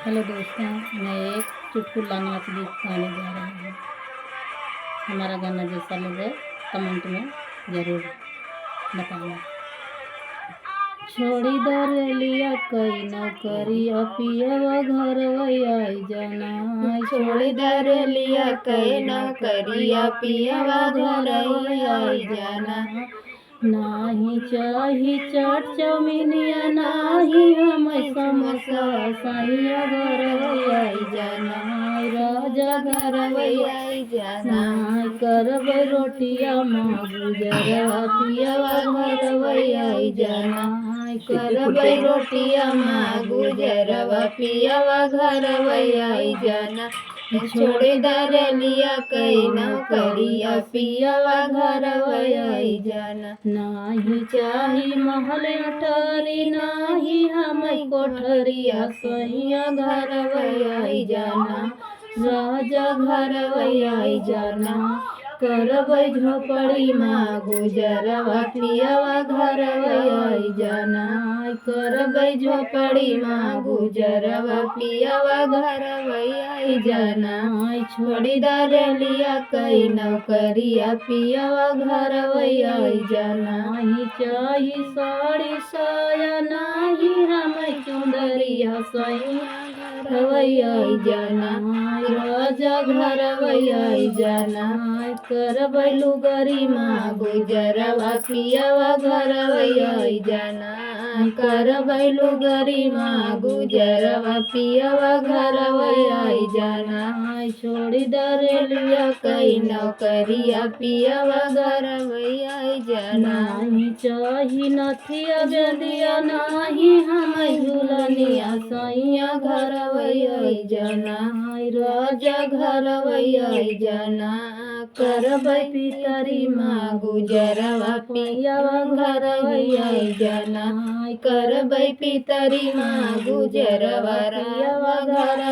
Hello दोस्तों, मैं एक चुटकुला नाच गीत गाने जा रही हूँ। हमारा गाना जैसा लगे कमेंट में ज़रूर बताना। छोड़ी दरेलिया कई नौकरिया पियवा घर आई जाना। छोड़ी दरेलिया कई नौकरिया पियवा घर आई जाना। नाही चाही चाट चौमिनिया, नाही हम समोसा साइया घर आई जाना। राजा घर आई जाना। करब रोटिया माँ गुजरवा पियवा घर आई जाना। करब रोटिया माँ गुजरवा पियवा घर आई जाना। छोड़ी दरेलिया कई नौकरिया पियवा घर आई जाना। नाही चाही महल अटारी, नाही हम कोठरिया सैया घर आई जाना। राजा घर आई जाना। करब झोपड़ी माँ गुजरवा पियवा घर आई जाना। करब झोपड़ी माँ गुजरवा पियवा घर आई जाना। छोड़ी दरेलिया कई नौकरिया पियवा घर आई जाना। ही चाही साड़ी साया, नाही हम चुंदरिया सैया घर आई जाना। राजा घर आई जाना। करब लुगरी माँ गुजरवा पियवा घर आई जाना। करब लुगरी माँ गुजरवा पियवा घर आई जाना। छोड़ी दरेलिया कई नौकरिया पियवा घर आई जाना। नाही चाही नथिया बेदिया, नाही हम झुलनिया सैया घर आई जाना। राजा घर आई जाना। करब पितरी माँ गुजरवा पियवा घर आई जाना। करब पितरी माँ गुजरवा पियवा घर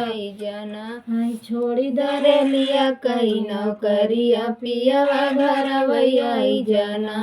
आई जाना। छोड़ी दरेलिया कई नौकरिया पियवा घर आई जाना।